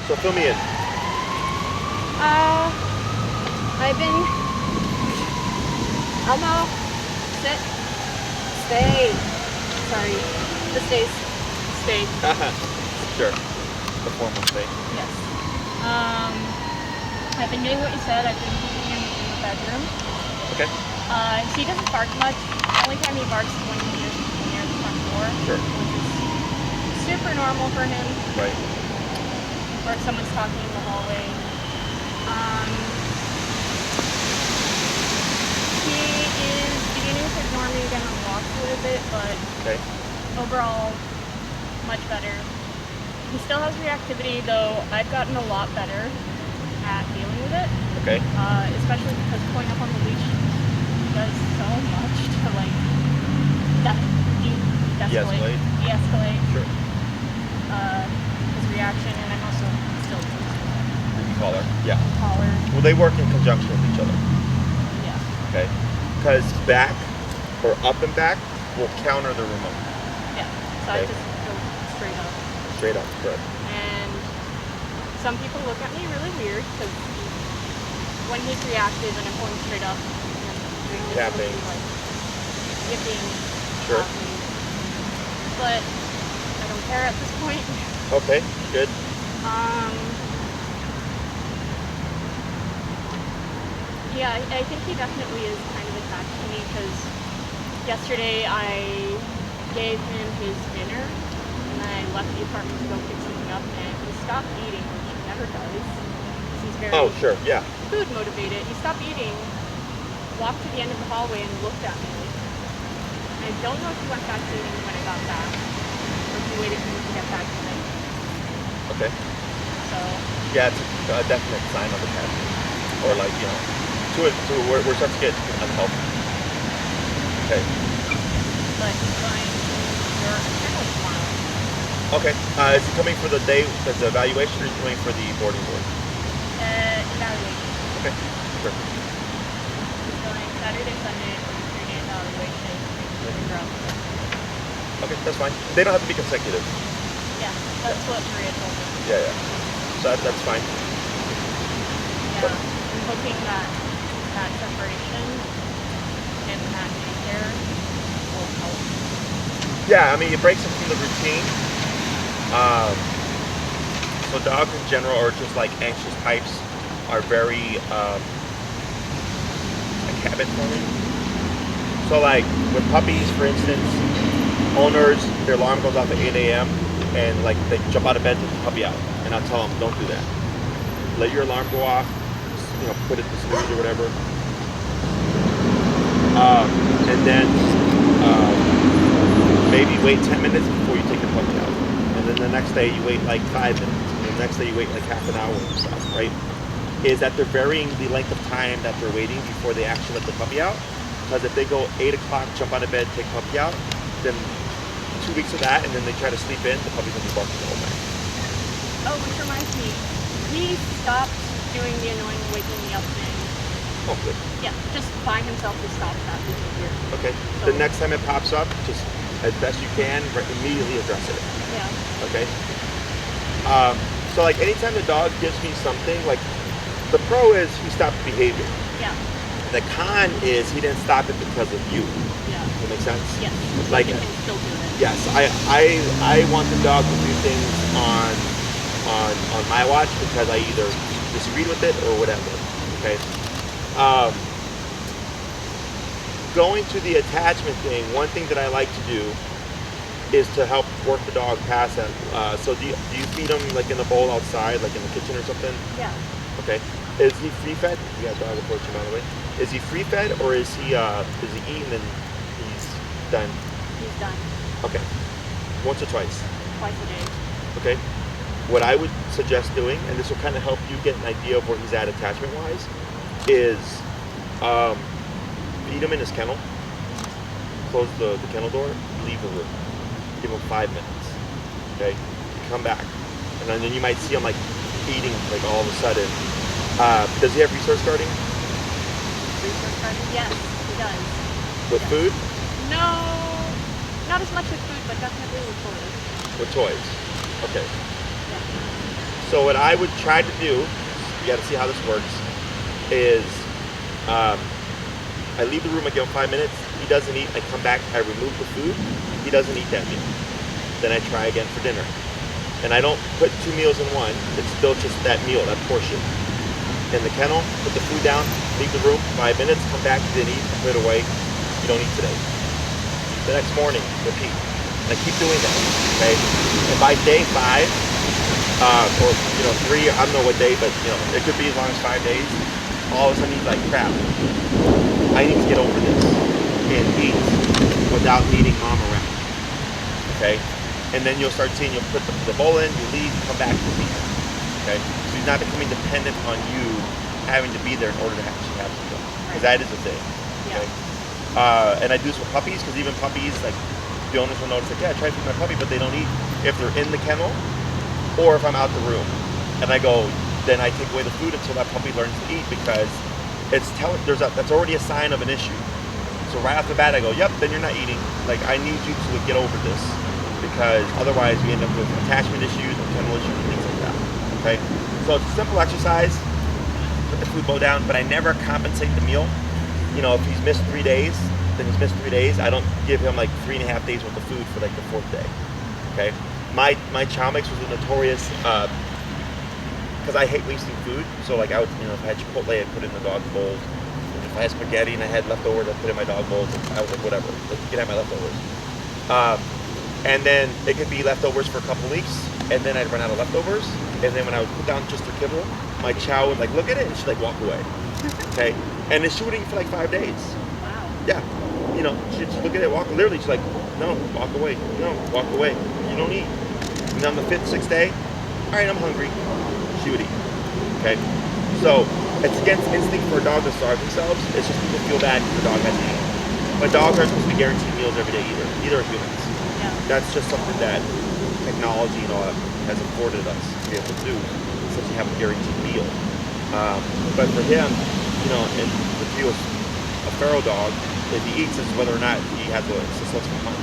So fill me in. I've been... Elmo, sit, stay. Sorry, the stays. Stay. Sure. The formal stay. Yes. I've been doing what you said. I've been keeping him in the bedroom. Okay. He doesn't bark much. The only time he barks is when he hears people near the front door. Sure. Which is super normal for him. Right. Or if someone's talking in the hallway. He is beginning to ignore me again on walks a little bit, but Okay. overall, much better. He still has reactivity, though I've gotten a lot better at dealing with it. Okay. Especially because pulling up on the leash does so much to like de-escalate. Sure. His reaction, and I'm also still Collar. Yeah. collar. Well, they work in conjunction with each other. Yeah. Okay. Because back or up and back will counter the remote. Yeah. So Okay. I just go straight up. Straight up. Correct. And some people look at me really weird because when he's reactive and I'm pulling straight up and doing this, Tapping. like yipping. Sure. at me. But I don't care at this point. Okay. Good. Yeah, I think he definitely is kind of attached to me because yesterday I gave him his dinner and then I left the apartment to go pick something up and he stopped eating, which he never does. 'Cause he's very Oh, sure. Yeah. food motivated. He stopped eating, walked to the end of the hallway and looked at me. I don't know if he went back to eating when I got back or if he waited for me to get back to him. Okay. So, Yeah, it's a definite sign of attachment, or like to where it starts to get unhealthy. Okay. but he's going to your kennel tomorrow. Okay. Is he coming for the day, the evaluation, or is he coming for the boarding board? Evaluation. Okay. Sure. He's going Saturday, Sunday, 3 day evaluation, and grub. Okay, that's fine. They don't have to be consecutive. Yeah, that's what Maria told me. Yeah, yeah. So that's fine. Yeah, I'm hoping that that separation and that daycare will help. Yeah, I mean, it breaks them from the routine. So dogs in general, or just like anxious types, are very like habit forming. So like with puppies, for instance, owners, their alarm goes off at 8 a.m. and like they jump out of bed to take the puppy out, and I tell them, don't do that. Let your alarm go off. Put it to snooze or whatever. And then maybe wait 10 minutes before you take the puppy out. And then the next day you wait like 5 minutes. And the next day you wait like half an hour and stuff, right? Is that they're varying the length of time that they're waiting before they actually let the puppy out. Because if they go 8 o'clock, jump out of bed, take the puppy out, then 2 weeks of that, and then they try to sleep in, the puppy's gonna be barking the whole night. Oh, which reminds me, he stopped doing the annoying waking me up thing. Oh, good. Yeah, just by himself he stopped that behavior. Okay. So, The next time it pops up, just as best you can, immediately address it. Yeah. Okay. So like anytime the dog gives me something, like the pro is he stopped the behavior. Yeah. The con is he didn't stop it because of you. Yeah. Does that make sense? Yes. Like, he can still do it. yes, I want the dog to do things on my watch because I either disagreed with it or whatever. Okay. Going to the attachment thing, one thing that I like to do is to help work the dog past that. So do you feed him like in a bowl outside, like in the kitchen or something? Yeah. Okay. Is he free fed? You got a dog approaching, by the way. Is he free fed or is he eating and he's done? He's done. Okay. Once or twice? Twice a day. Okay. What I would suggest doing, and this will kind of help you get an idea of where he's at attachment wise, is feed him in his kennel, close the kennel door, leave the room. Give him 5 minutes. Okay? Come back. And then you might see him like eating like all of a sudden. Does he have resource guarding? Resource guarding? Yes, he does. With food? No, not as much with food, but definitely with toys. With toys. Okay. Yeah. So what I would try to do, you got to see how this works, is I leave the room, I give him 5 minutes, he doesn't eat, I come back, I remove the food, he doesn't eat that meal. Then I try again for dinner. And I don't put 2 meals in one, it's still just that meal, that portion. In the kennel, put the food down, leave the room, 5 minutes, come back, you didn't eat, put it away, you don't eat today. The next morning, repeat. And I keep doing that, okay? And by day 5, or 3, I don't know what day, but it could be as long as 5 days, all of a sudden he's like, crap, I need to get over this and eat without needing mom around, okay? And then you'll start seeing, you'll put the bowl in, you leave, you come back to eat, okay? So he's not becoming dependent on you having to be there in order to actually have some meal, because that is a thing, okay? And I do this with puppies, because even puppies, like, the owners will notice, like, yeah, I try to feed my puppy, but they don't eat if they're in the kennel, or if I'm out the room. And I go, then I take away the food until that puppy learns to eat, because it's that's already a sign of an issue. So right off the bat, I go, yep, then you're not eating. Like, I need you to get over this, because otherwise we end up with attachment issues and kennel issues and things like that, okay? So it's a simple exercise, put the food bowl down, but I never compensate the meal. If he's missed 3 days, then he's missed 3 days. I don't give him like 3.5 days worth of food for like the 4th day, okay? My chow mix was notorious, because I hate wasting food. So like I would, if I had Chipotle, I'd put it in the dog bowls. If I had spaghetti and I had leftovers, I'd put it in my dog bowls. I was like, whatever, like, you can have my leftovers. And then it could be leftovers for a couple weeks, and then I'd run out of leftovers. And then when I would put down just her kibble, my chow would like look at it and she'd like walk away. Okay, and then she wouldn't eat for like 5 days. Wow. Yeah, she'd just look at it, walk. Literally, she's like, no, walk away. No, walk away. You don't eat. And on the 5th, 6th day, all right, I'm hungry. She would eat. Okay, so it's against instinct for a dog to starve themselves. It's just people feel bad because the dog hasn't eaten. But dogs aren't supposed to be guaranteed meals every day either. Neither are humans. Yeah. That's just something that technology has afforded us to be able to do, essentially have a guaranteed meal. But for him, and if he was a feral dog, if he eats, is whether or not he has a successful hunt.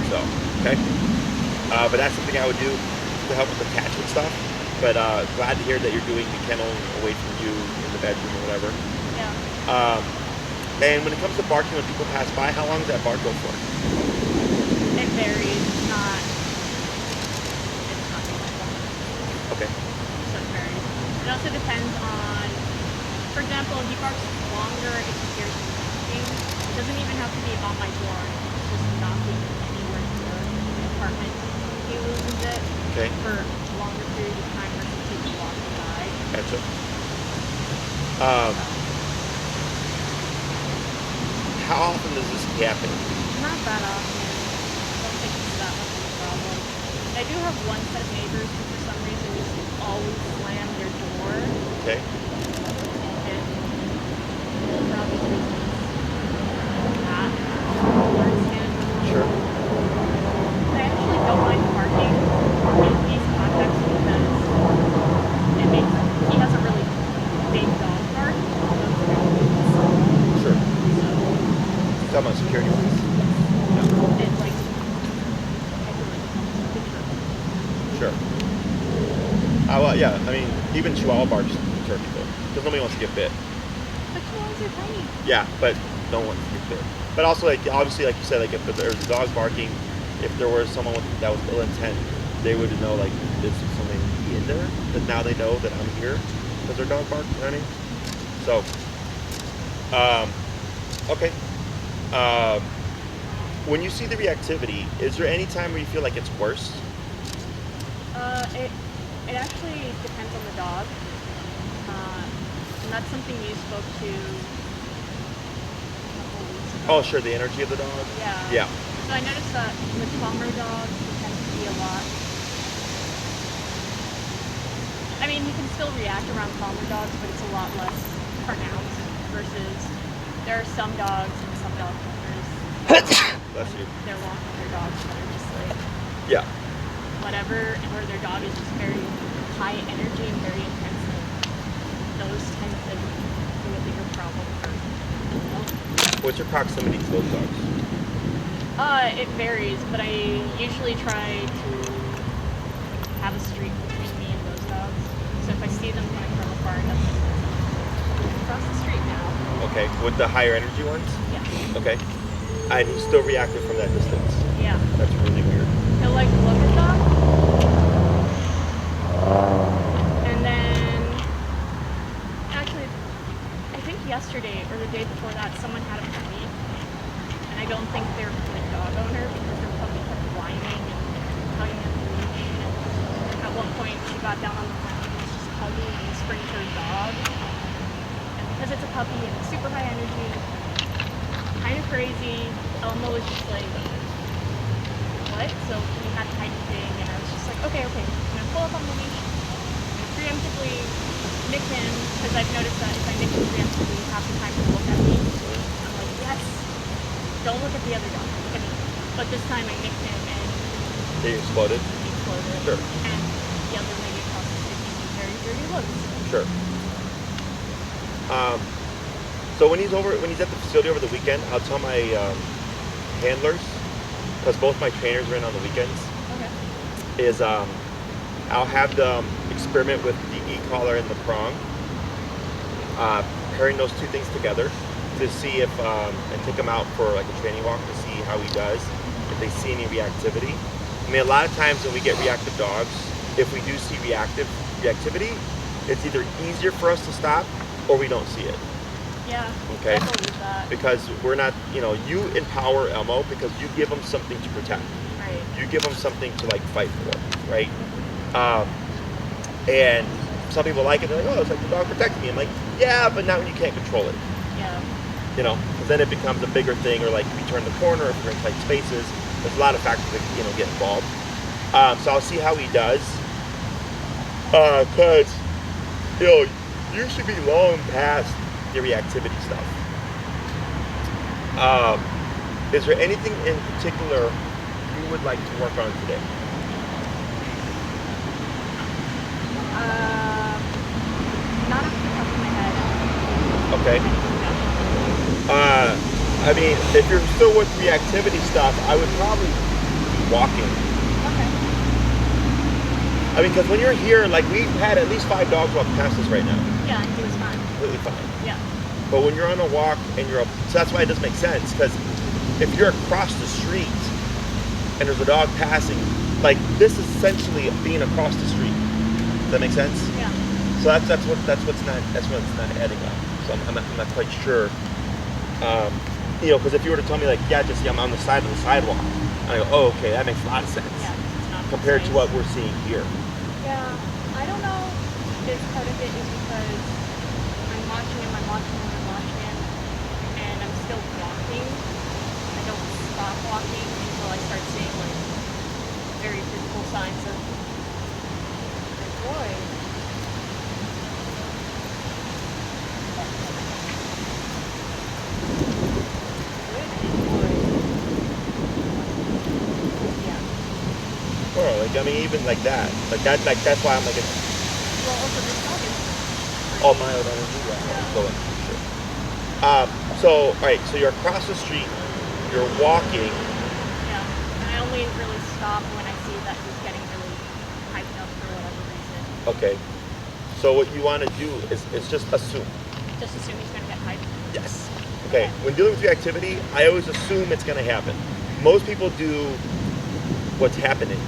So, okay. But that's something I would do to help with attachment stuff. But glad to hear that you're doing the kennel away from you in the bedroom or whatever. Yeah. And when it comes to barking when people pass by, how long does that bark go for? It varies. It's not Okay. so it varies. It also depends on, for example, if he barks longer, if he hears me knocking, it doesn't even have to be on my door. It's just knocking anywhere in the apartment. He loses it for a longer period of time versus people walking by. Gotcha. How often does this happen? Not that often. I don't think it's that much of a problem. I do have one set of neighbors who for some reason just always slam their door. Okay. And for obvious reasons, that alerts him. Sure. I actually don't like barking in these contexts because he has a really big dog bark. Sure. Talking about security wise. It's like, Sure. Well, yeah. I mean, even Chihuahua barks deter people because nobody wants to get bit. but chihuahuas are tiny. Yeah, but no one wants to get bit. But also, like obviously, like you said, like if there's a dog barking, if there was someone that was ill intent, they would know like this is something in there. But now they know that I'm here because their dog barked. You know what I mean? So, okay. When you see the reactivity, is there any time where you feel like it's worse? It actually depends on the dog. And that's something you spoke to a couple weeks ago. Oh, sure, the energy of the dog. Yeah. So I noticed that with calmer dogs, it tends to be a lot. I mean, you can still react around calmer dogs, but it's a lot less pronounced versus there are some dogs and some dog owners. Bless you. They're walking their dogs that are just like Yeah. whatever, and where their dog is just very high energy and very intense. And those tend to be a bigger problem for people. What's your proximity to those dogs? It varies, but I usually try to have a streak between me and those dogs. So if I see them coming from afar, that's across the street now. Okay, with the higher energy ones? Yeah. Okay. And he's still reactive from that distance. Yeah. That's really weird. He'll like look at them. And then, actually, I think yesterday or the day before that, someone had a puppy. And I don't think they were from the dog owner because their puppy kept whining and tugging at the leash. And at one point, she got down on the ground and was just hugging and springing her dog. And because it's a puppy and it's super high energy, kind of crazy, Elmo was just like, what? So we had a tiny thing, and I was just like, okay, I'm gonna pull up on the leash, and preemptively nick him, because I've noticed that if I nick him preemptively, half the time he'll look at me. I'm like, yes, don't look at the other dog, look at me. But this time I nicked him, and He exploded? he exploded. Sure. And the other lady across the street gave me very dirty looks. Sure. So when he's at the facility over the weekend, I'll tell my handlers, because both my trainers are in on the weekends, Okay. I'll have them experiment with the e-collar and the prong, pairing those two things together to see if, and take him out for like a training walk to see how he does, if they see any reactivity. I mean, a lot of times when we get reactive dogs, if we do see reactivity, it's either easier for us to stop or we don't see it. Yeah. Okay. I believe that. Because we're not, you empower Elmo because you give him something to protect. Right. You give him something to like fight for, right? And some people like it. They're like, oh, it's like the dog protecting me. I'm like, yeah, but not when you can't control it. Yeah. Because then it becomes a bigger thing, or like if you turn the corner, if you're in tight spaces, there's a lot of factors that get involved. So I'll see how he does. Cause you should be long past the reactivity stuff. Is there anything in particular you would like to work on today? Not off the top of my head. Okay. I mean, if you're still with reactivity stuff, I would probably be walking. Okay. I mean, because when you're here, like we've had at least 5 dogs walk past us right now. Yeah, and he was fine. Completely fine. Yeah. But when you're on a walk and so that's why it doesn't make sense, because if you're across the street and there's a dog passing, like this is essentially being across the street. Does that make sense? Yeah. So that's what's not adding up. So I'm not quite sure. Because if you were to tell me like, yeah, just I'm on the side of the sidewalk, I go, oh, okay, that makes a lot of sense. Yeah, it's not compared to precise. what we're seeing here. Yeah, I don't know if part of it is because I'm watching him, and I'm still walking. I don't stop walking until I start seeing like very physical signs of boy. Well, like I mean, even like that, that's why I'm like, Well, also this dog is oh, mild energy, yeah. Going, sure. So, all right, so you're across the street, you're walking. Yeah, and I only really stop when I see that he's getting really hyped up for whatever reason. Okay. So what you want to do is just assume. Just assume he's going to get hyped. Yes. Okay. When dealing with reactivity, I always assume it's going to happen. Most people do what's happening,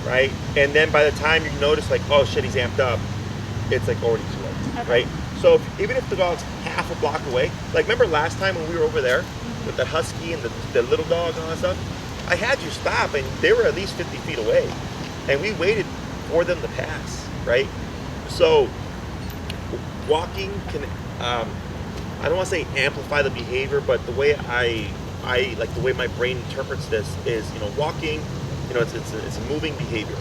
right? And then by the time you notice, like, oh shit, he's amped up, it's like already too late, Okay. right? So even if the dog's half a block away, like remember last time when we were over there with the husky and the little dog and all that stuff, I had you stop and they were at least 50 feet away, and we waited for them to pass, right? So walking can, I don't want to say amplify the behavior, but the way I like the way my brain interprets this is, walking, it's a moving behavior,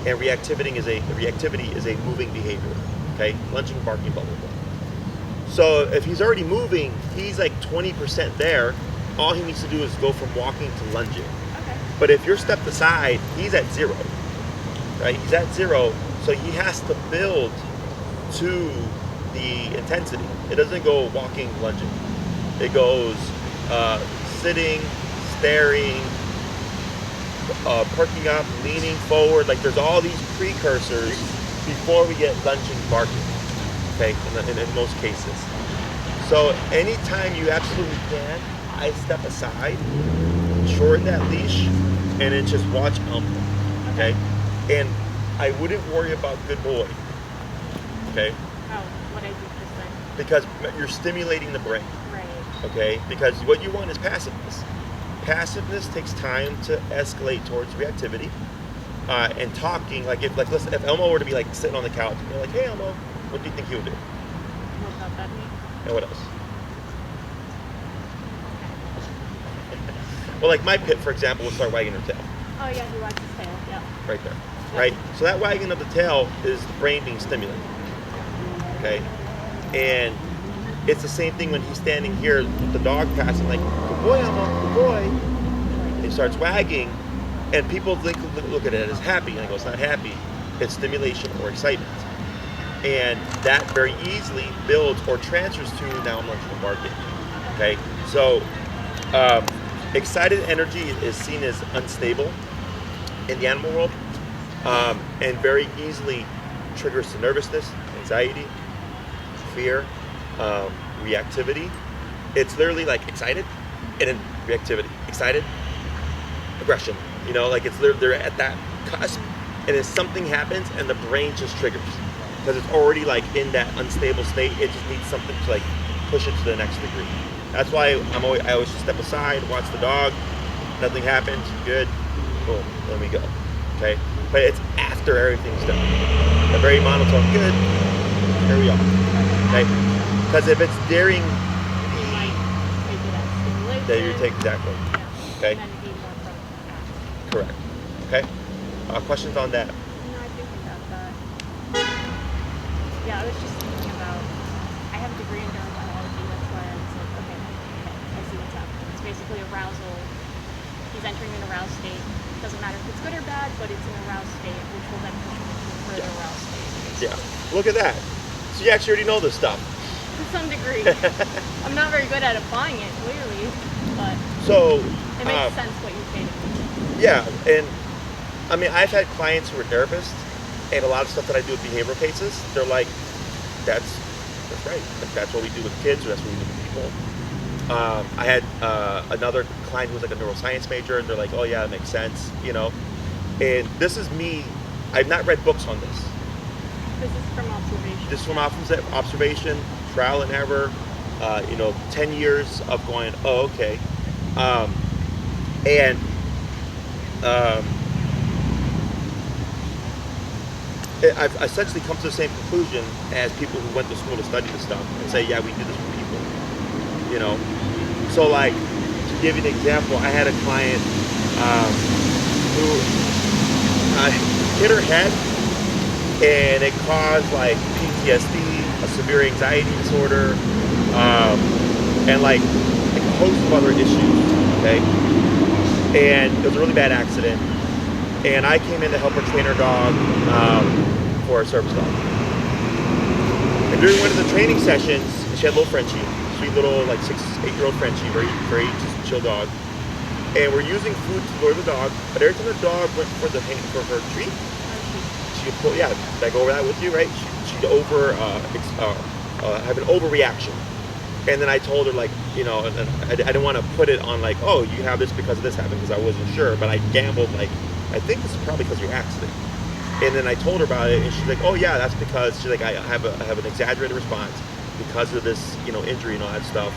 and reactivity is a moving behavior. Okay, lunging, barking, blah blah blah. So if he's already moving, he's like 20% there. All he needs to do is go from walking to lunging. Okay. But if you're stepped aside, he's at 0. Right? He's at 0, so he has to build to the intensity. It doesn't go walking, lunging. It goes sitting, staring, perking up, leaning forward. Like there's all these precursors before we get lunging barking, okay, in most cases. So anytime you absolutely can, I step aside, shorten that leash, and then just watch Elmo, okay? And I wouldn't worry about good boy, okay? Oh, what I do this way. Because you're stimulating the brain, Right. okay? Because what you want is passiveness. Passiveness takes time to escalate towards reactivity. And talking, listen, if Elmo were to be like sitting on the couch, and you're like, hey Elmo, what do you think he would do? What about that mean? And what else? Well, like my pit, for example, will start wagging her tail. Oh yeah, he wags his tail. Yeah. Right there, Yeah. right? So that wagging of the tail is the brain being stimulated, okay? And it's the same thing when he's standing here with the dog passing, like, good boy, Elmo, good boy. And he starts wagging, and people look at it as happy, and I go, it's not happy, it's stimulation or excitement. And that very easily builds or transfers to now I'm lunging and barking, okay? So, excited energy is seen as unstable in the animal world, and very easily triggers to nervousness, anxiety, fear, reactivity. It's literally like excited and then reactivity, excited, aggression. You know, like they're at that cusp, and then something happens and the brain just triggers because it's already like in that unstable state. It just needs something to like push it to the next degree. That's why I always just step aside, watch the dog. Nothing happens, good, boom, let me go. Okay, but it's after everything's done. A very monotone, good. Here we are. Okay, because if it's during You might take it as stimulation. that you take exactly. Yeah. Okay. And then be more from Correct. Okay. Questions on that? No, I think about that. Yeah, I was just thinking about, I have a degree in dermatology, that's why I was like, okay, I see what's happening. It's basically arousal. He's entering an aroused state. Doesn't matter if it's good or bad, but it's an aroused state, which will then push him to a further aroused state. Yeah. Look at that. So you actually already know this stuff. To some degree. I'm not very good at applying it, clearly, but So it makes sense what you say to me. yeah, and I mean I've had clients who are therapists, and a lot of stuff that I do with behavioral cases, they're like, that's right. Like, that's what we do with kids, or that's what we do with people. I had another client who was like a neuroscience major, and they're like, oh yeah, it makes sense, you know. And this is me. I've not read books on this. This is from observation. This is from observation, trial and error, 10 years of going, oh, okay. I've essentially come to the same conclusion as people who went to school to study this stuff and say, yeah, we do this with people, you know. So like, to give you an example, I had a client who hit her head, and it caused like PTSD, a severe anxiety disorder, and like a host of other issues, okay? And it was a really bad accident, and I came in to help her train her dog for a service dog. And during one of the training sessions, she had a little Frenchie, sweet little like 6-8-year-old Frenchie, very, very just chill dog. And we're using food to lure the dog, but every time the dog went for her treat, she'd pull, yeah, did I go over that with you, right? She'd have an overreaction. And then I told her, like, you know, and I didn't want to put it on like, oh, you have this because of this happened, because I wasn't sure, but I gambled, like, I think this is probably because of your accident. And then I told her about it, and she's like, oh yeah, that's because, she's like, I have an exaggerated response because of this, you know, injury and all that stuff.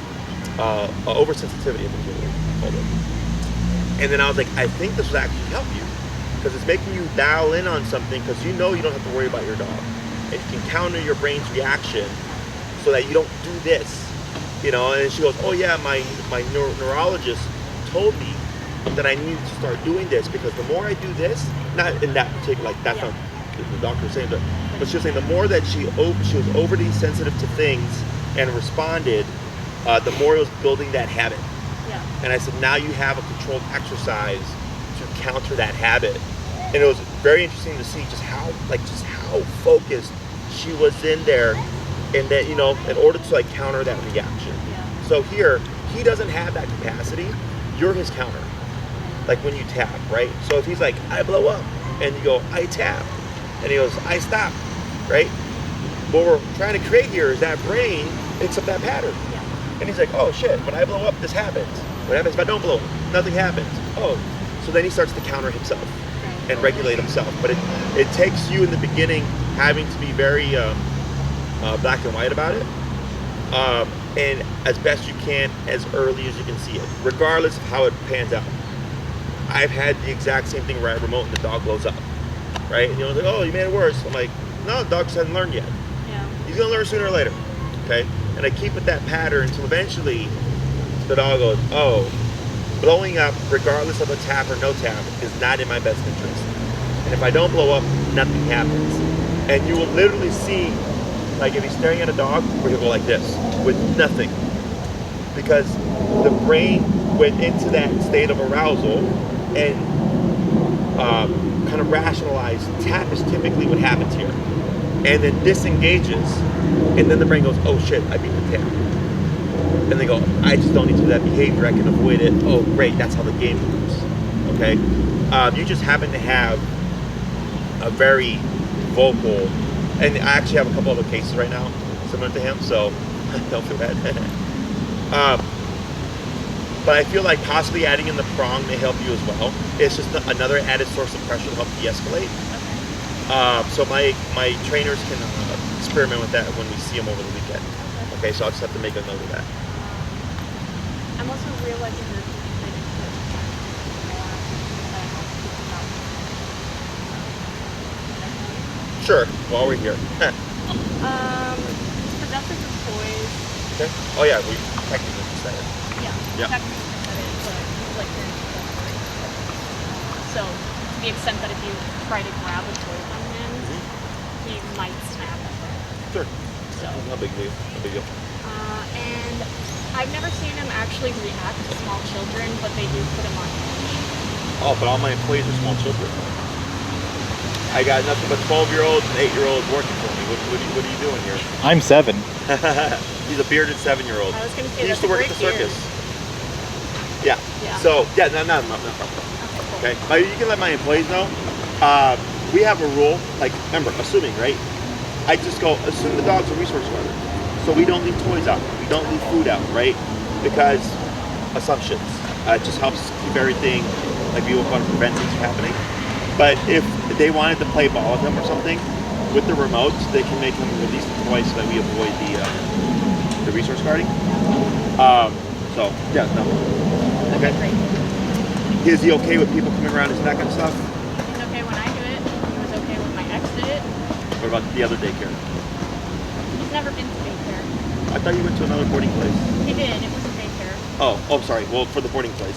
Oversensitivity, I think is what we called it. And then I was like, I think this will actually help you, because it's making you dial in on something, because you know you don't have to worry about your dog. And you can counter your brain's reaction so that you don't do this. You know, and she goes, oh yeah, my neurologist told me that I need to start doing this, because the more I do this, not in that particular, like that's not the doctor saying that, but she was saying the more that she was overly sensitive to things and responded, the more it was building that habit. Yeah. And I said, now you have a controlled exercise to counter that habit. And it was very interesting to see just how focused she was in there, and that, you know, in order to like counter that reaction. Yeah. So here, he doesn't have that capacity. You're his counter. Like when you tap, right? So if he's like, I blow up, and you go, I tap, and he goes, I stop, right? What we're trying to create here is that brain picks up that pattern. Yeah. And he's like, oh shit, when I blow up, this happens. What happens if I don't blow up? Nothing happens. Oh, so then he starts to counter himself and regulate himself. But it takes you in the beginning having to be very black and white about it. And as best you can, as early as you can see it, regardless of how it pans out. I've had the exact same thing where I remote and the dog blows up, right? And you're like, oh, you made it worse. I'm like, no, the dog just hasn't learned yet. Yeah. He's gonna learn sooner or later, okay? And I keep with that pattern until eventually the dog goes, oh, blowing up, regardless of a tap or no tap, is not in my best interest. And if I don't blow up, nothing happens. And you will literally see, like if he's staring at a dog, where he'll go like this, with nothing. Because the brain went into that state of arousal and kind of rationalized, tap is typically what happens here. And then disengages, and then the brain goes, oh shit, I beat the tap. And they go, I just don't need to do that behavior, I can avoid it. Oh great, that's how the game moves, okay? You just happen to have a very vocal, and I actually have a couple other cases right now similar to him, so don't feel bad. But I feel like possibly adding in the prong may help you as well. It's just another added source of pressure to help de-escalate. So my trainers can experiment with that when we see them over the weekend. Okay, so I'll just have to make a note of that. I'm also realizing that Sure, while we're here. productive with toys. Okay. Oh yeah, we technically said it. Yeah. Technically said it, but like very so to the extent that if you try to grab a toy from him, he might snap at it. Sure. So No big deal. No big deal. And I've never seen him actually react to small children, but they do put him on edge. Oh, but all my employees are small children. I got nothing but 12-year-olds and 8-year-olds working for me. What are you doing here? I'm 7. He's a bearded 7-year-old. I was going to say He used that's to work a at the great circus. beard. Yeah. Yeah. So yeah, no problem. Okay. You can let my employees know. We have a rule. Like, remember, assuming, right? I just go assume the dog's a resource guard. So we don't leave toys out. We don't leave food out, right? Because assumptions. It just helps keep everything, like people want to prevent things from happening. But if they wanted to play ball with him or something, with the remote, they can make him release the toy so that we avoid the resource guarding. So yeah, no. Okay. Great. Is he okay with people coming around his neck and stuff? He's okay when I do it. He was okay when my ex did it. What about the other daycare? He's never been to daycare. I thought you went to another boarding place. He did. It was a daycare. Oh, sorry. Well, for the boarding place.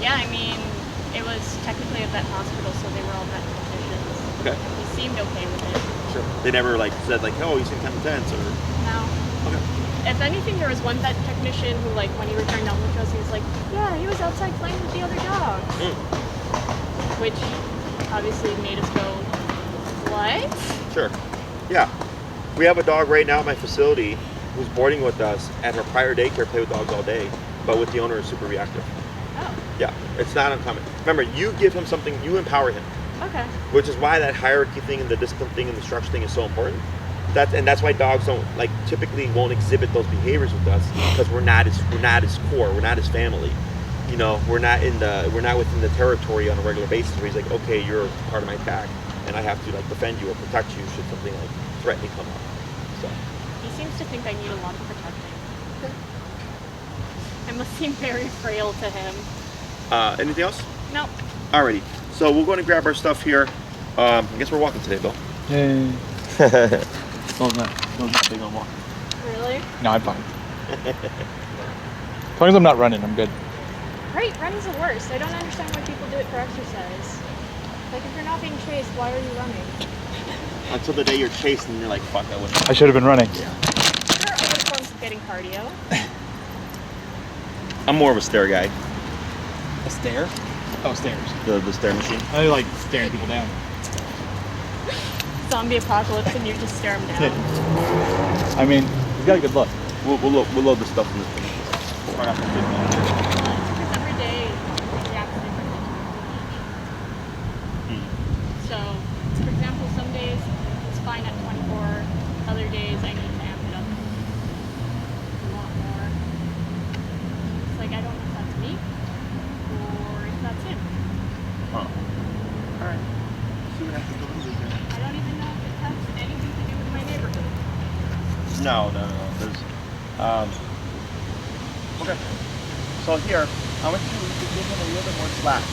Yeah, I mean, it was technically a vet hospital, so they were all vet technicians. Okay. He seemed okay with it. Sure. They never said oh, you seem kind of tense or. No. Okay. If anything, there was one vet technician who, like, when he returned Elmo to us, he was like, yeah, he was outside playing with the other dogs. Which obviously made us go, what? Sure. Yeah. We have a dog right now at my facility who's boarding with us. At her prior daycare, played with dogs all day, but with the owner is super reactive. Oh. Yeah, it's not uncommon. Remember, you give him something, you empower him. Okay. Which is why that hierarchy thing and the discipline thing and the structure thing is so important. That's why dogs don't typically won't exhibit those behaviors with us, because we're not his core, we're not his family. You know, we're not within the territory on a regular basis where he's like, okay, you're part of my pack, and I have to defend you or protect you should something threatening come up. So. He seems to think I need a lot of protecting. I must seem very frail to him. Anything else? Nope. Alrighty. So we'll go and grab our stuff here. I guess we're walking today, Bill. Yay. Bill's not big on walking. Really? No, I'm fine. As long as I'm not running, I'm good. Right, running's the worst. I don't understand why people do it for exercise. Like, if you're not being chased, why are you running? Until the day you're chased and you're like, fuck, I wouldn't. I should have been running. There are other forms of getting cardio. I'm more of a stair guy. A stair? Oh, stairs. The stair machine. I like staring people down. Zombie apocalypse and you just stare them down. I mean, he's got a good look. We'll load the stuff in this thing. Well, it's because every day we react differently to each. So, for example, some days even have to go to the weekend. I don't even know if it has anything to do with my neighborhood. No. There's, okay. So here, I want you to give him a little bit more slack.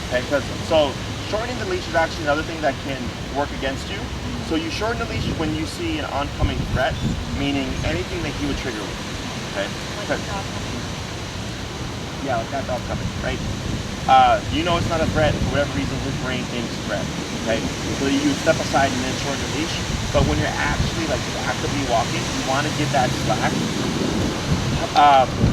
Okay, so shortening the leash is actually another thing that can work against you. So you shorten the leash when you see an oncoming threat, meaning anything that he would trigger with. Okay? Like a dog coming. Yeah, like that dog coming, right? You know it's not a threat, for whatever reason his brain thinks it's a threat. Okay? So you would step aside and then shorten the leash. But when you're actually like actively walking, you want to give that slack.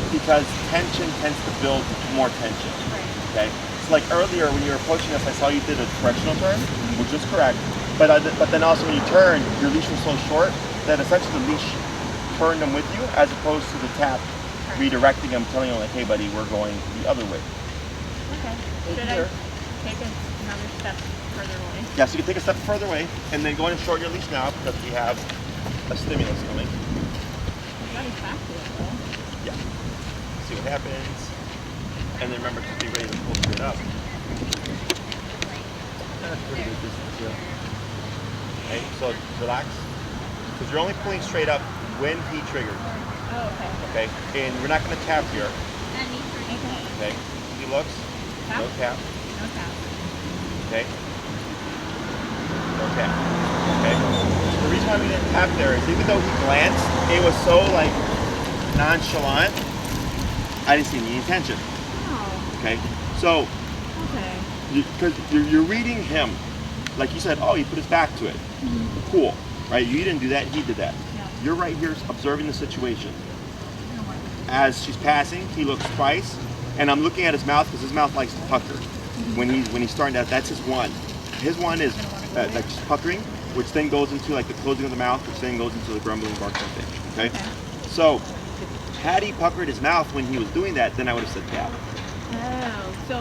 Because tension tends to build more tension. Right. Okay? So like earlier when you were approaching us, I saw you did a directional turn, which was correct. But then also when you turned, your leash was so short that essentially the leash turned them with you, as opposed to the tap redirecting them, telling them like, hey buddy, we're going the other way. Okay. Should I take another step further away? Yeah, so you can take a step further away and then go ahead and shorten your leash now because we have a stimulus coming. I got his back to it though. Yeah. See what happens. And then remember to be ready to pull straight up. That's pretty good distance, yeah. Okay, so relax. Because you're only pulling straight up when he triggers. Oh, okay. Okay, and we're not going to tap here. Okay. Okay, he looks. Tap? No tap. No tap. Okay. No tap. Okay. The reason why we didn't tap there is even though he glanced, it was so like nonchalant. I didn't see any intention. Oh. Okay. So Okay. because you're reading him, like you said, oh, he put his back to it. Mm-hmm. Cool, right? You didn't do that, he did that. Yeah. You're right here observing the situation. As she's passing, he looks twice, and I'm looking at his mouth because his mouth likes to pucker. When he's starting that, that's his one. His one is like just puckering, which then goes into like the closing of the mouth, which then goes into the grumbling, bark something. Okay? So, had he puckered his mouth when he was doing that, then I would have said tap. Oh, so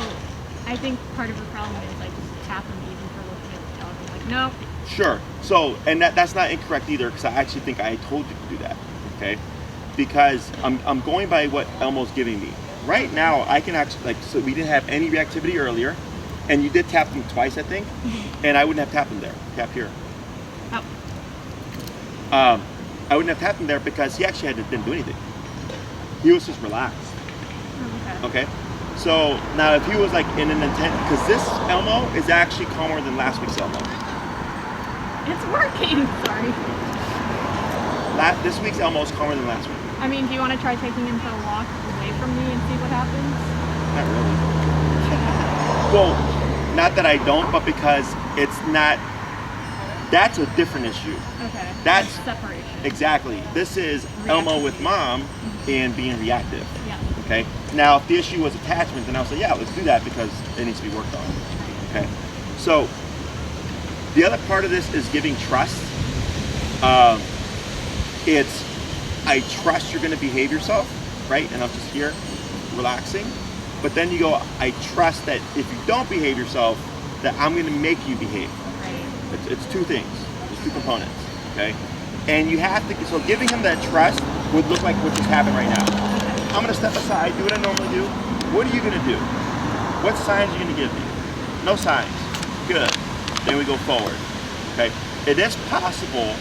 I think part of the problem is like just tapping me even for looking at the dog. I'm like, no. Sure. So, and that's not incorrect either, because I actually think I told you to do that. Okay? Because I'm going by what Elmo's giving me. Right now, I can actually, like, so we didn't have any reactivity earlier, and you did tap him twice, I think, and I wouldn't have tapped him there. Tap here. Oh. I wouldn't have tapped him there because he actually didn't do anything. He was just relaxed. Okay? So, now if he was like in an intent, because this Elmo is actually calmer than last week's Elmo. It's working. Sorry. This week's Elmo is calmer than last week. I mean, do you want to try taking him for a walk away from me and see what happens? Not really. Well, not that I don't, but because it's not, that's a different issue. Okay. That's separation. Exactly. This is Elmo with mom and being reactive. Yeah. Okay. Now, if the issue was attachment, then I'll say, yeah, let's do that because it needs to be worked on. Okay. So, the other part of this is giving trust. It's, I trust you're going to behave yourself, right? And I'm just here, relaxing. But then you go, I trust that if you don't behave yourself, that I'm going to make you behave. Right. It's two things. It's two components. Okay. And you have to. So giving him that trust would look like what just happened right now. I'm going to step aside, do what I normally do. What are you going to do? What signs are you going to give me? No signs. Good. Then we go forward. Okay. It is possible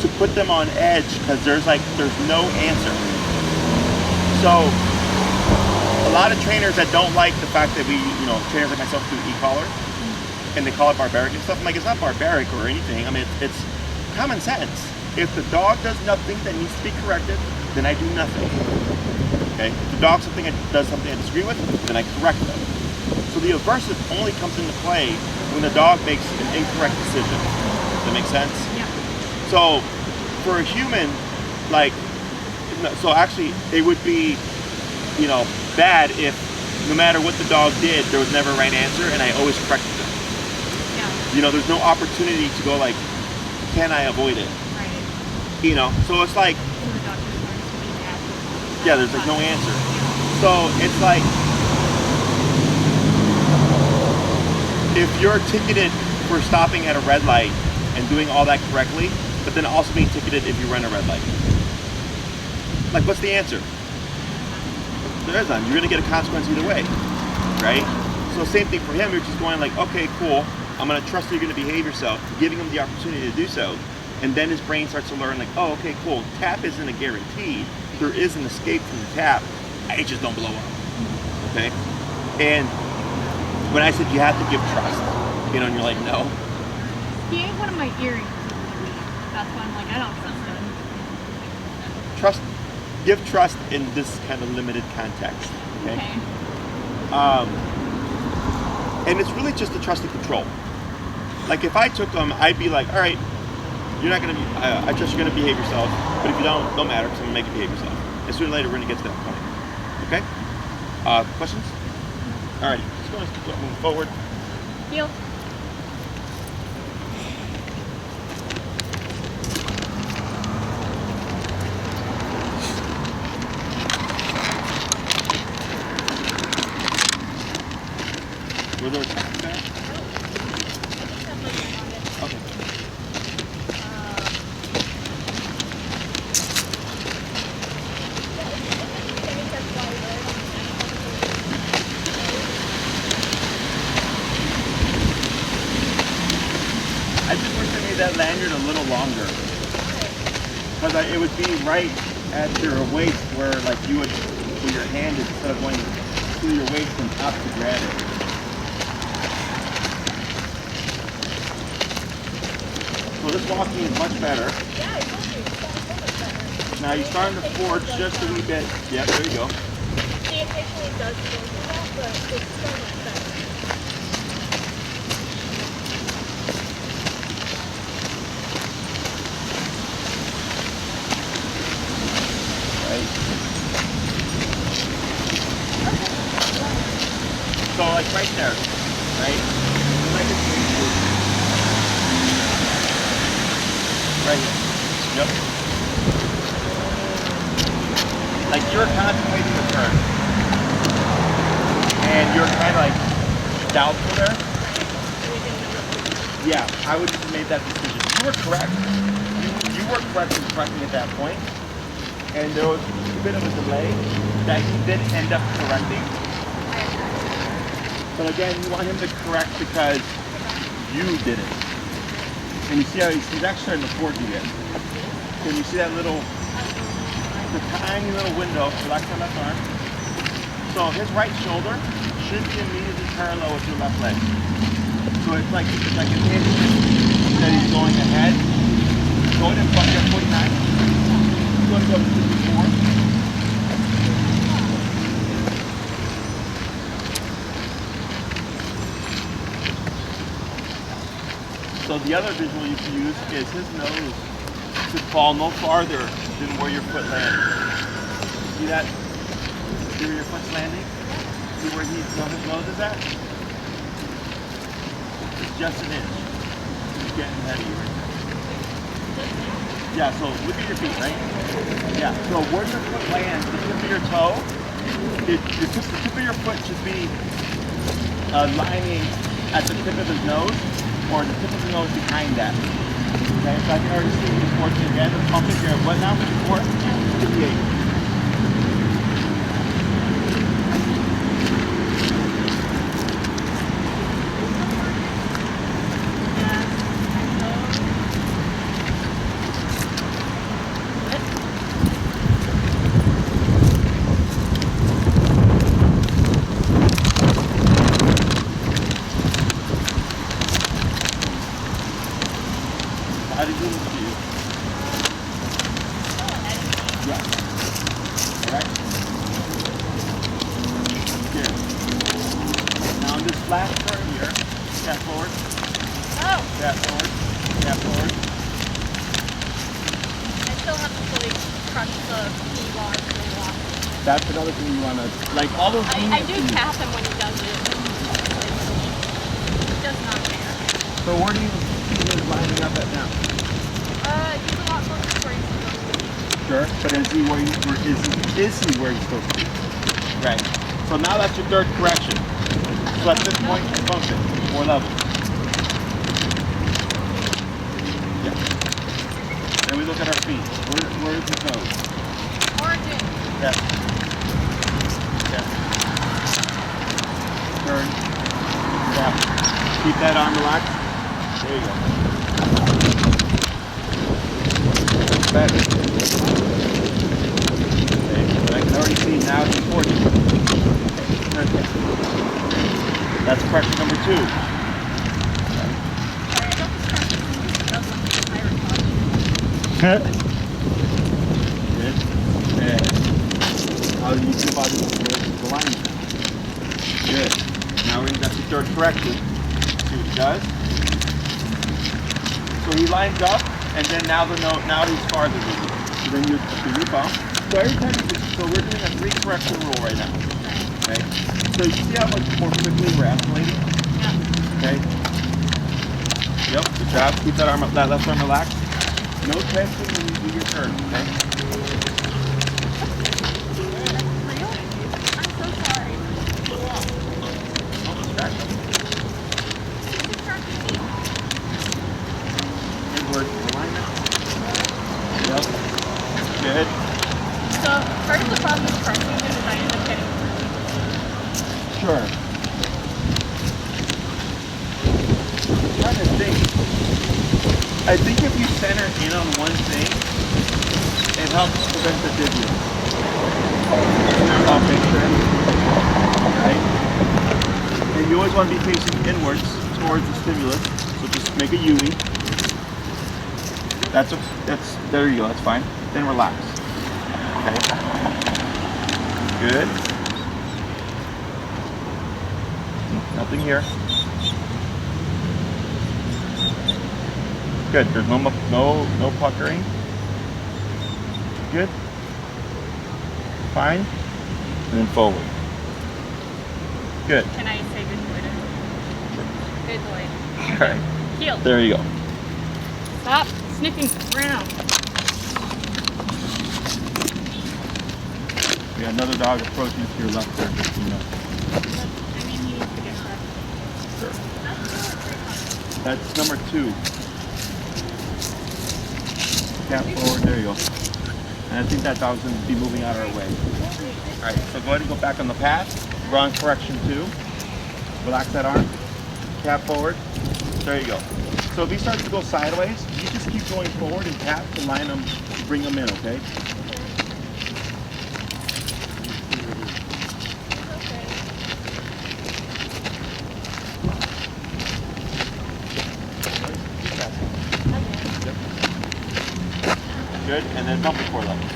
to put them on edge because there's no answer. So a lot of trainers that don't like the fact that we, trainers like myself do e-collar and they call it barbaric and stuff. I'm like, it's not barbaric or anything. I mean, it's common sense. If the dog does nothing that needs to be corrected, then I do nothing. Okay? If the dog does something I disagree with, then I correct them. So the aversive only comes into play when the dog makes an incorrect decision. Does that make sense? Yeah. So for a human, so actually it would be, bad if no matter what the dog did, there was never a right answer and I always corrected them. Yeah. There's no opportunity to go like, can I avoid it? Right. So it's like, yeah, there's like no answer. So it's like, if you're ticketed for stopping at a red light and doing all that correctly, but then also being ticketed if you run a red light. Like, what's the answer? There is none. You're going to get a consequence either way, right? So same thing for him. You're just going like, okay, cool. I'm gonna trust that you're gonna behave yourself, giving him the opportunity to do so. And then his brain starts to learn like, oh, okay, cool. Tap isn't a guarantee. There is an escape from the tap. I just don't blow up. Okay? And when I said you have to give trust, you know, and you're like, no. He ate one of my earrings. That's why I'm like, I don't trust him. Trust, give trust in this kind of limited context. Okay? And it's really just a trust and control. Like if I took him, I'd be like, all right, you're not gonna be, I trust you're gonna behave yourself, but if you don't matter, because I'm gonna make you behave yourself. And sooner or later, we're gonna get to that point. Okay? Questions? All right, let's go moving forward. Heel. Were there attacks there? Okay. I just wish I made that lanyard a little longer. Because it would be right at your waist where like you would, where your hand is instead of going through your waist and up to grab it. So this walking is much better. Yeah, I told you. It's so much better. Now you're starting to forge just a wee bit. Yep, there you go. He occasionally does go through that, but it's so much better. Right. So like right there, right? Like it's right here. Yep. Like you're contemplating the turn. And you're kind of like doubtful there. Yeah, I would have made that decision. You were correct. You were correct in correcting at that point. And there was a bit of a delay that he did end up correcting. But again, you want him to correct because you did it. And you see how he's actually starting to forge you again. Can you see that little, the tiny little window, relax on left arm. So his right shoulder should be immediately parallel with your left leg. So it's like an inch that he's going ahead. Going in front of 49. He's going to go to 54. So the other visual you can use is his nose should fall no farther than where your foot lands. See that? See where your foot's landing? See where his nose is at? It's just an inch. He's getting ahead of you right now. Yeah, so look at your feet, right? Yeah, so where your foot lands, the tip of your toe, the tip of your foot should be lining at the tip of his nose, or the tip of the nose behind that. Okay, so I can already see he's working again. Pump it here. What now? 54? 58. How did you look to you? Yeah. Right? Here. Now on this last turn here, step forward. Oh, Step forward. Step forward. I still have to fully crush the key bar to the walk. That's another thing you want to, like all those I do tap him when he does it. It's just not fair. So where do you see him lining up at now? He's a lot closer to where he's supposed to be. Sure, but is he where he's supposed to be? Right. So now that's your third correction. So at this point, you bump it 4 levels. Yeah. Then we look at our feet. Where is his nose? Origin. Yeah. Yeah. Turn. Keep that arm relaxed. There you go. Better. Okay, but I can already see now it's important. Okay. That's pressure number 2. Good. And how do you feel about the alignment? Good. Now we're going to that's the third correction. See what he does. So he lines up, and then now he's farther with you. So then you bump. So every time so we're doing a 3 correction rule right now. Okay. So you see how much more quickly we're escalating? Yeah. Okay. Yep. Good job. Keep that left arm relaxed. No tension when you do your turn. Okay. I'm so sorry. Don't distract them. Inward alignment. Yep. Good. So part of the problem with pressing is I end up getting Sure. I'm trying to think. I think if you center in on one thing, it helps prevent the dizziness. Okay, right? And you always want to be facing inwards towards the stimulus. So just make a UE. There you go, that's fine. Then relax. Okay. Good. Nothing here. Good. There's no puckering. Good. Fine. And then forward. Good. Can I say good boy to Good boy. All right. Heel. There you go. Stop sniffing around. We got another dog approaching to your left there, just so you know. I mean, he needs to get corrected. Sure. That's number 2. Cap forward, there you go. And I think that dog's going to be moving out of our way. All right, so go ahead and go back on the path. We're on correction 2. Relax that arm. Cap forward. There you go. So if he starts to go sideways, you just keep going forward and tap to line him, to bring him in, okay? Good, and then bump before level.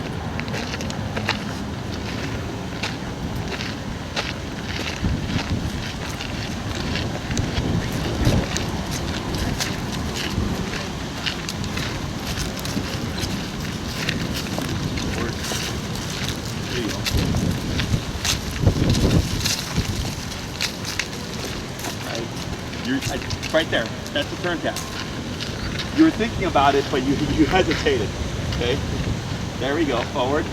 There you go. Right there. That's the turn tap. You were thinking about it, but you hesitated. Okay, there we go, forward.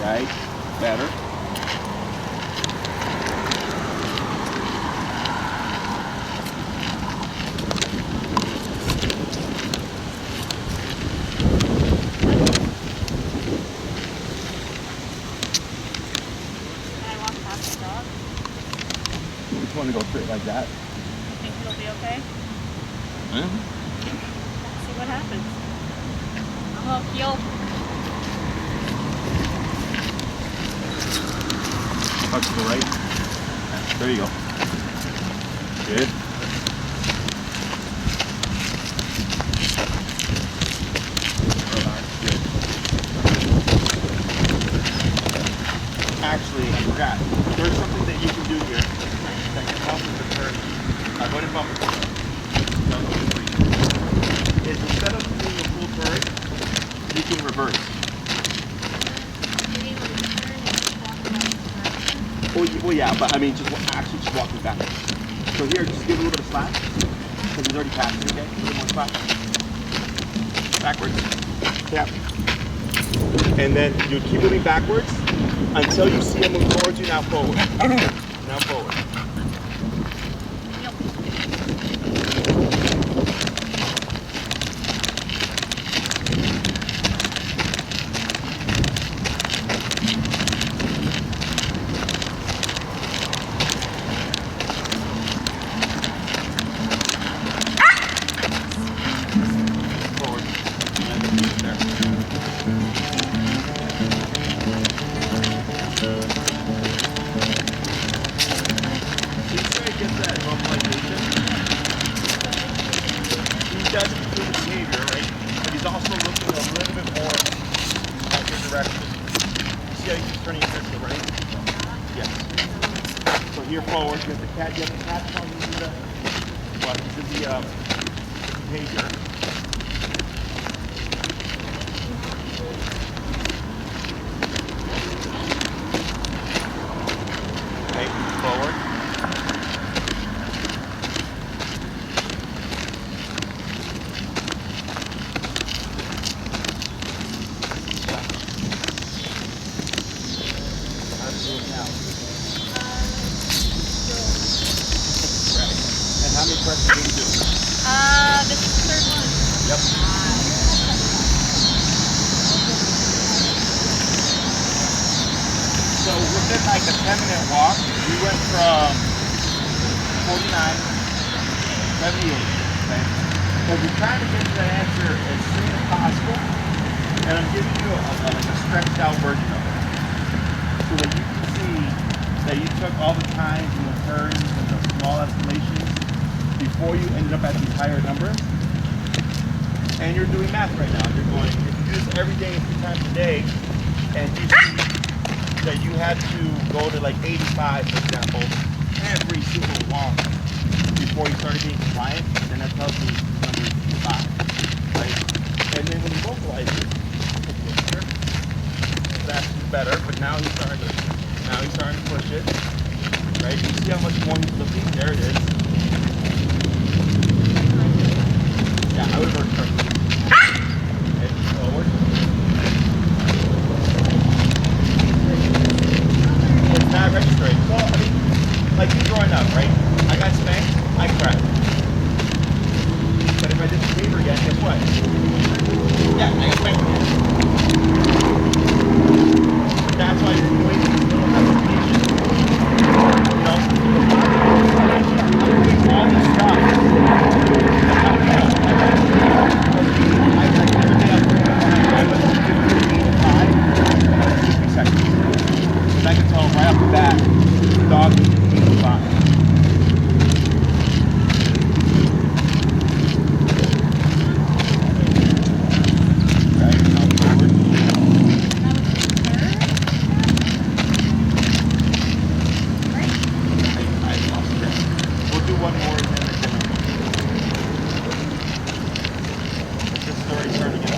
Right, better. Can I walk past the dog? You just want to go straight like that. Think it'll be okay? Mm-hmm. Let's see what happens. Oh, heel. Up to the right. There you go. Good. Relax. Good. Actually, I forgot. There's something that you can do here that can help with the turn. Go ahead and bump it. Is instead of doing a full turn, you can reverse. Well, yeah, but I mean, just walking backwards. So here, just give a little bit of slack, because he's already passed it, okay? A little more slack. Backwards. Tap. And then you keep moving backwards until you see him move towards you. Now forward. Now forward. Yeah, he's turning his head to the right. Yes. So here forward, you have the cat. You have the cat telling you the what? This is the behavior. Okay, forward. How does it look now? Right. And how many presses did you do? This is the third one. Yep. So within like a 10-minute walk, we went from 49 to 78. Okay? Because we're trying to get to that answer as soon as possible, and I'm giving you like a stretched out version of it, so that you can see that you took all the times and the turns and the small escalations before you ended up at these higher numbers. And you're doing math right now. You're going, if you do this every day, 3 times a day, and you see that you had to go to like 85, for example, every single walk before you started being compliant, then that tells you the number is 5, right? And then when you vocalize it, that's better, but now he's starting to push it, right? You see how much more he's lifting? There it is. Yeah, I would have heard first. Okay, forward. It's not registering. Well, I mean, like you growing up, right? I got spanked, I cried. But if I did the behavior again, guess what? Yeah, I got spanked again. That's why you're doing these little applications. You know, I'm doing all this stuff to help you out. I the other day I was 50 seconds. So I can tell right off the bat, the dog needs 85. Okay, now forward. I lost it. We'll do one more and then this is already starting to get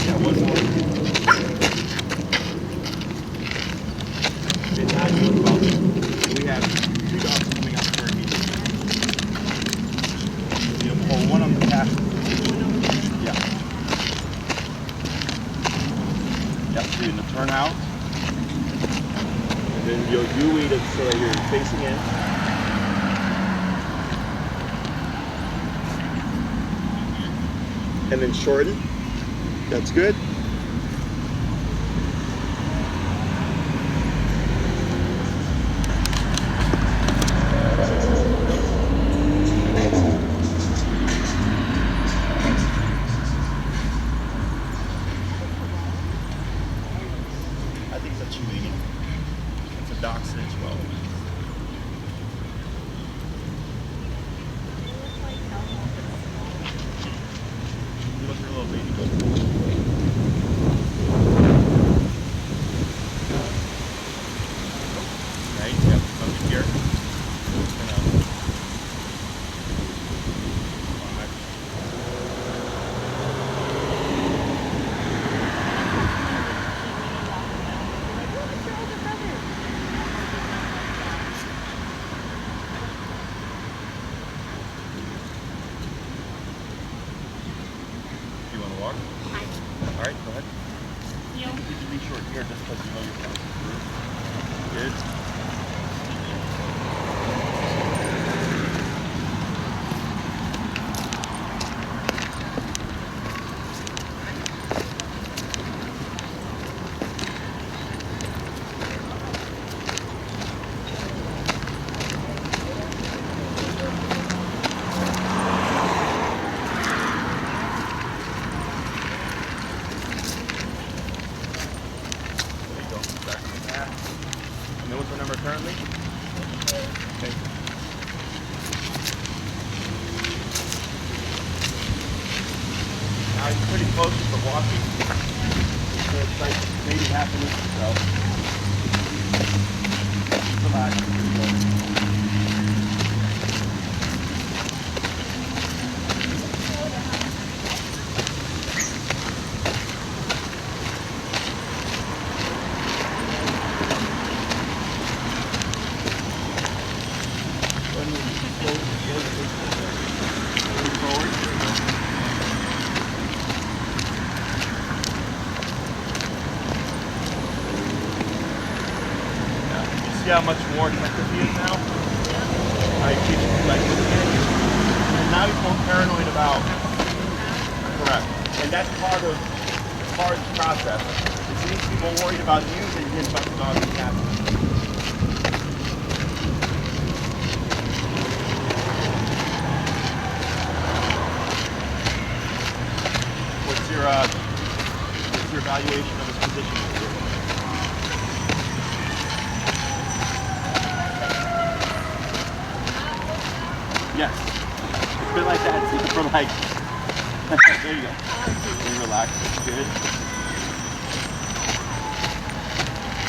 yeah, one more. It's not good, folks. We have 2 dogs coming out for a meeting. You pull one on the path. Yeah. Yep, so you're gonna turn out. And then you'll UE it so that you're facing in. And then shorten. That's good. I think it's a chewing. It's a dachshund as well. You look at a little baby goat. Right, yep, come here. You want to walk? All right, go ahead. You need to be short here just because you know you're passing through. Good. There you go. Back on the mat. And then what's the number currently? Okay. Now he's pretty close to the walking. So it's like maybe half an inch or so. Relax. See how much more effective he is now? He's like looking at you. And now he's more paranoid about. Correct. And that's part of the process. He seems to be more worried about you than he is about the dog and cat. What's your evaluation of his position? Yes. It's been like that for like, there you go. And relax, good.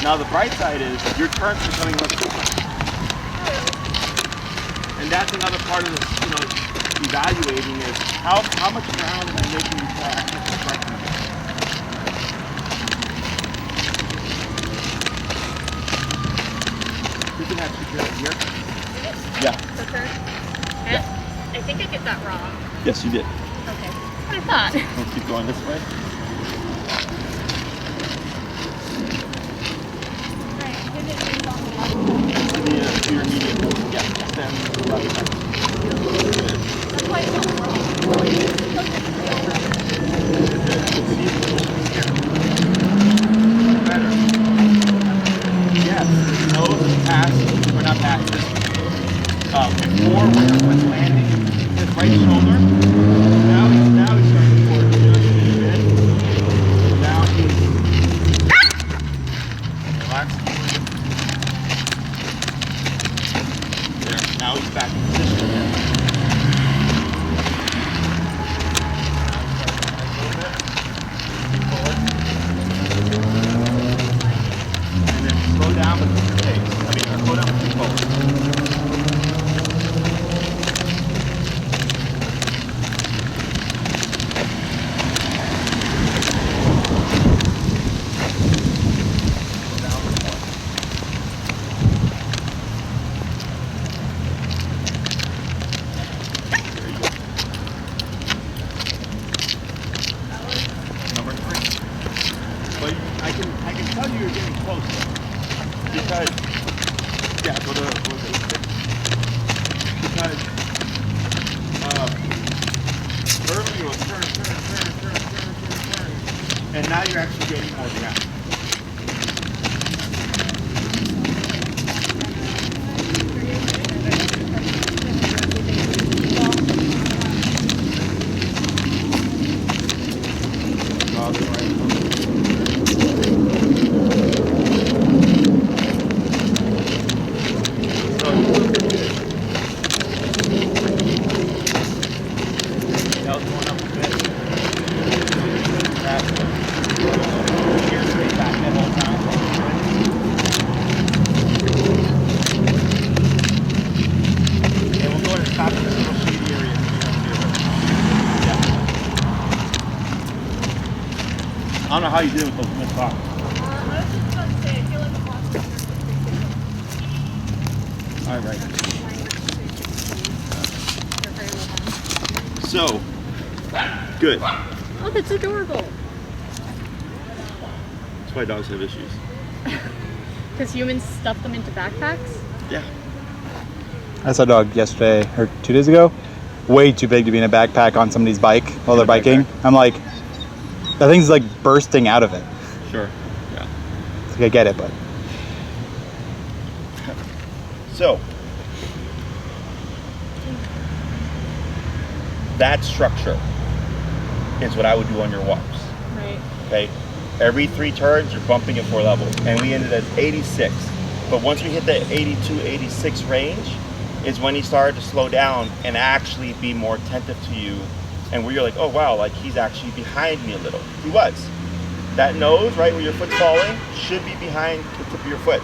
Now the bright side is your turns are becoming less frequent. And that's another part of this, evaluating is how much ground am I making before I actually strike them? You can actually do it here. Yeah. The turn? Yeah. I think I did that wrong. Yes, you did. Okay. What I thought. We'll keep going this way. Right. Did it lean on the left? Yeah, your immediate. Yeah, then to the left side. That's why it's not wrong. Better. Yes, nose is past, or not past, before where it was landing his right shoulder. Now he's starting forward. Now he's relax. There. Now he's back in position again. And then slow down with your pace. Slow down with your forward. And now you're actually getting more ground. I don't know how you did with those mid socks. I was just about to say, I feel like the box is All right. very So, good. Oh, that's adorable. That's why dogs have issues. Because humans stuff them into backpacks? Yeah. I saw a dog yesterday or 2 days ago. Way too big to be in a backpack on somebody's bike while they're biking. I'm like, that thing's like bursting out of it. Sure. Yeah. Like, I get it, but. So, that structure is what I would do on your walks. Right. Okay? Every 3 turns, you're bumping it 4 levels. And we ended at 86. But once we hit the 82, 86 range is when he started to slow down and actually be more attentive to you, and where you're like, oh wow, like he's actually behind me a little. He was. That nose, right where your foot's falling, should be behind the tip of your foot.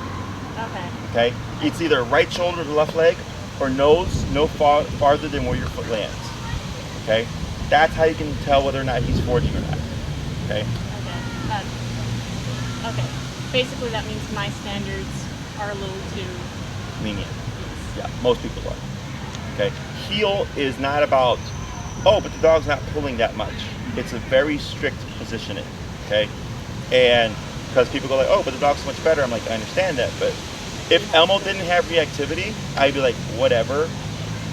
Okay. Okay? It's either right shoulder to left leg or nose no farther than where your foot lands. Okay? That's how you can tell whether or not he's forging or not. Okay? Okay. Okay. Basically, that means my standards are a little too Lenient. Yeah, most people are. Okay? Heel is not about, oh, but the dog's not pulling that much. It's a very strict positioning. Okay? And because people go like, oh, but the dog's so much better. I'm like, I understand that, but if Elmo didn't have reactivity, I'd be like, whatever.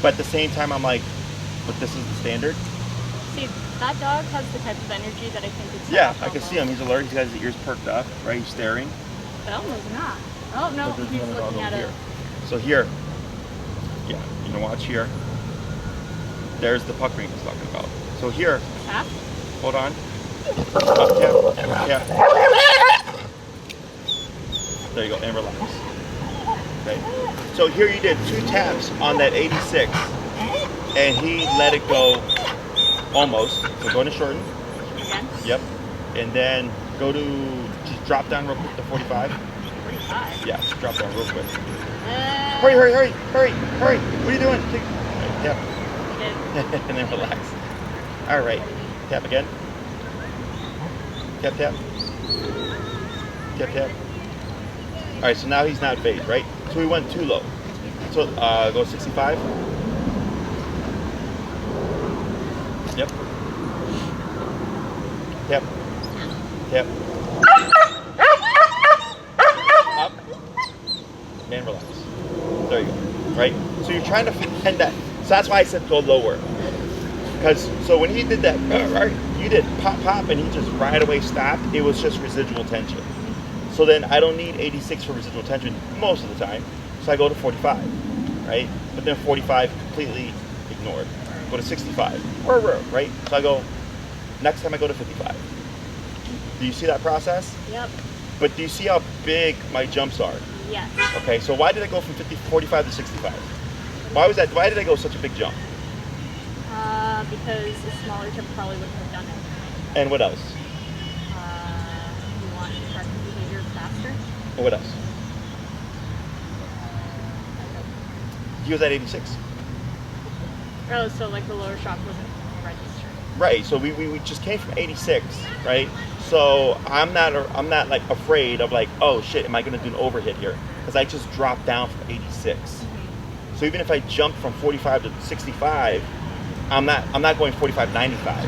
But at the same time, I'm like, but this is the standard. See, that dog has the type of energy that I think it's. Yeah, I can see him. He's alert. He's got his ears perked up, right? He's staring. But Elmo's not. Oh no, But there's he's another dog looking over at here. it. So here, yeah, you know, watch here. There's the puckering he's talking about. So here, Tap. hold on. Up, tap, tap. There you go, and relax. Okay. So here you did 2 taps on that 86, and he let it go almost. So go to shorten. Again. Yep. And then go to, just drop down real quick to 45. 45. Yeah, just drop down real quick. Hurry, hurry, hurry, hurry, hurry. What are you doing? Yep. Did. And then relax. All right. Tap again. Tap, tap. Tap, tap. All right, so now he's not phased, right? So we went too low. So go 65. Yep. Tap. Tap. Up. And relax. There you go. Right? So you're trying to find that. So that's why I said go lower. Because, so when he did that, right, you did pop, pop, and he just right away stopped. It was just residual tension. So then I don't need 86 for residual tension most of the time. So I go to 45, right? But then 45 completely ignored. Go to 65, right? So I go, next time I go to 55. Do you see that process? Yep. But do you see how big my jumps are? Yes. Okay, so why did I go from 45 to 65? Why was that? Why did I go such a big jump? Because a smaller tip probably wouldn't have done it. And what else? You want to correct the behavior faster? And what else? He was at 86. Oh, so like the lower shock wasn't registering. Right. So we just came from 86, right? So I'm not like afraid of like, oh shit, am I going to do an overhit here? Because I just dropped down from 86. Mm-hmm. So even if I jump from 45 to 65, I'm not going 45 95.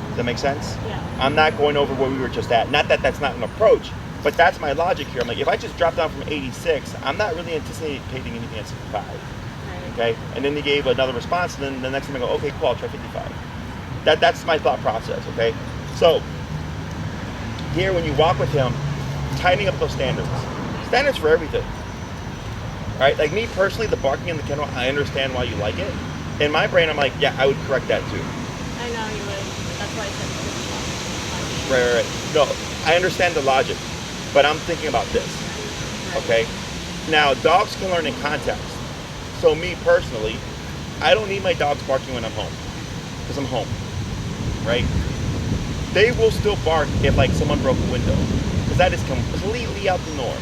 Does that make sense? Yeah. I'm not going over where we were just at. Not that that's not an approach, but that's my logic here. I'm like, if I just drop down from 86, I'm not really anticipating anything at 65. Right. Okay? And then he gave another response, and then the next time I go, okay, cool, I'll try 55. That's my thought process, okay? So here, when you walk with him, tightening up those standards. Standards for everything. Right? Like me personally, the barking in the kennel, I understand why you like it. In my brain, I'm like, yeah, I would correct that too. I know you would. That's why I said 55. Right. No, I understand the logic, but I'm thinking about this. Okay? Now, dogs can learn in context. So me personally, I don't need my dogs barking when I'm home, because I'm home. Right? They will still bark if like someone broke a window, because that is completely out the norm.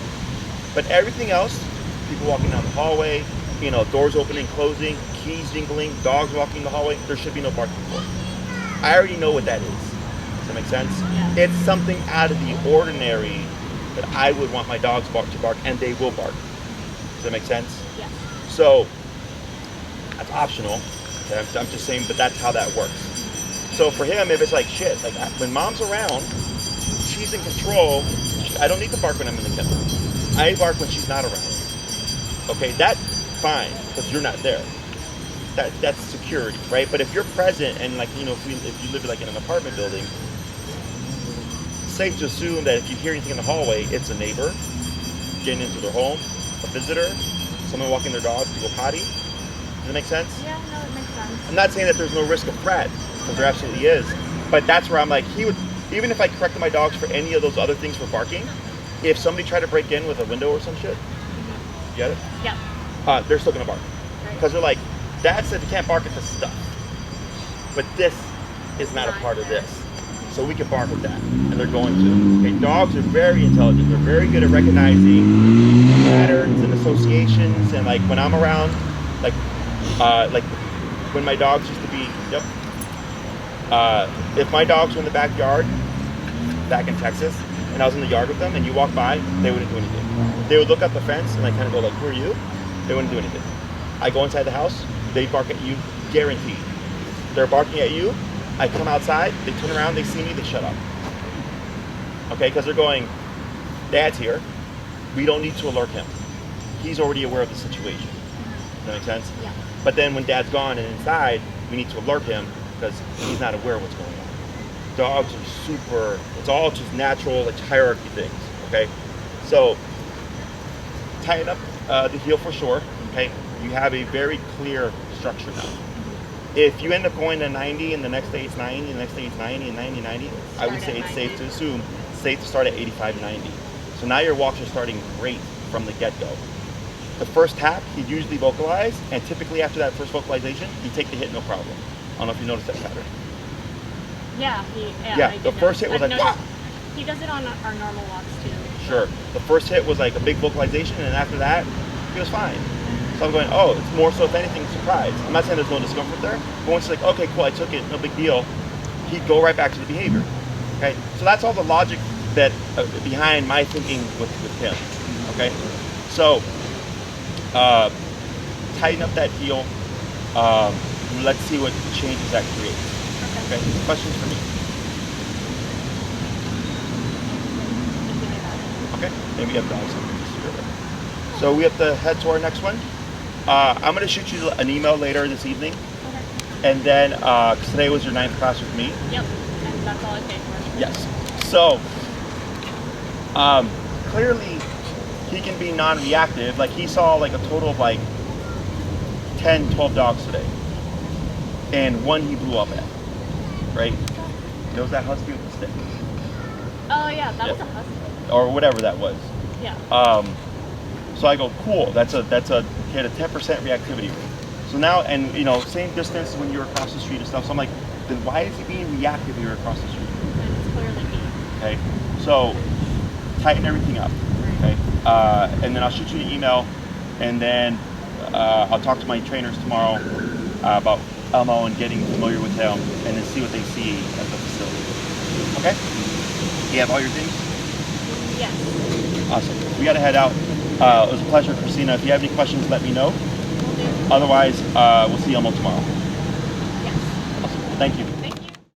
But everything else, people walking down the hallway, you know, doors opening, closing, keys jingling, dogs walking the hallway, there should be no barking for. I already know what that is. Does that make sense? Yeah. It's something out of the ordinary that I would want my dogs to bark, and they will bark. Does that make sense? Yeah. So that's optional. Okay, I'm just saying, but that's how that works. So for him, if it's like shit, like when mom's around, she's in control. I don't need to bark when I'm in the kennel. I bark when she's not around. Okay, that's fine because you're not there. That's security, right? But if you're present and like, you know, if you live like in an apartment building, it's safe to assume that if you hear anything in the hallway, it's a neighbor getting into their home, a visitor, someone walking their dog to go potty. Does that make sense? Yeah, no, it makes sense. I'm not saying that there's no risk of threat, because there absolutely is. But that's where I'm like, he would, even if I corrected my dogs for any of those other things for barking, if somebody tried to break in with a window or some shit, you get it? Yeah. They're still gonna bark. Right. Because they're like, Dad said you can't bark at this stuff. But this is not a part of this. So we can bark with that. And they're going to. Okay, dogs are very intelligent. They're very good at recognizing patterns and associations. And like when I'm around, like when my dogs used to be, if my dogs were in the backyard back in Texas and I was in the yard with them and you walk by, they wouldn't do anything. They would look up the fence and like kind of go like, who are you? They wouldn't do anything. I go inside the house, they bark at you, guaranteed. They're barking at you, I come outside, they turn around, they see me, they shut up. Okay, because they're going, Dad's here, we don't need to alert him. He's already aware of the situation. Does that make sense? Yeah. But then when Dad's gone and inside, we need to alert him because he's not aware of what's going on. Dogs are super, it's all just natural, it's hierarchy things, okay? So, tighten up the heel for sure, okay? You have a very clear structure now. If you end up going to 90 and the next day it's 90, and the next day it's 90 and 90, 90, I would say it's safe to assume, it's safe to start at 85, 90. So now your walks are starting great from the get-go. The first tap, he'd usually vocalize, and typically after that first vocalization, he'd take the hit no problem. I don't know if you noticed that pattern. Yeah, Yeah, the first hit was like, "Wah!" He does it on our normal walks too. Sure. The first hit was like a big vocalization, and after that, he was fine. So I'm going, oh, it's more so, if anything, surprise. I'm not saying there's no discomfort there, but once it's like, okay, cool, I took it, no big deal, he'd go right back to the behavior. Okay? So that's all the logic that behind my thinking with him. Okay? So, tighten up that heel. Let's see what changes that creates. Okay? Questions for me? Okay? Maybe you have dogs. So we have to head to our next one. I'm going to shoot you an email later this evening. Okay. And then, because today was your 9th class with me. Yep. And that's all I paid for. Yes. So, clearly, he can be non-reactive. Like, he saw like a total of like 10, 12 dogs today. And one he blew up at. Right? There was that husky with the stick. Oh, yeah. That was a husky. Or whatever that was. Yeah. So I go, cool, that's a hit a 10% reactivity rate. So now, and you know, same distance when you're across the street and stuff. So I'm like, then why is he being reactive when you're across the street? And it's clearly me. Okay, so tighten everything up. Okay, and then I'll shoot you an email, and then I'll talk to my trainers tomorrow about Elmo and getting familiar with him, and then see what they see at the facility. Okay? You have all your things? Yes. Awesome. We got to head out. It was a pleasure, Christina. If you have any questions, let me know. Will do. Otherwise, we'll see Elmo tomorrow. Yes. Awesome. Thank you.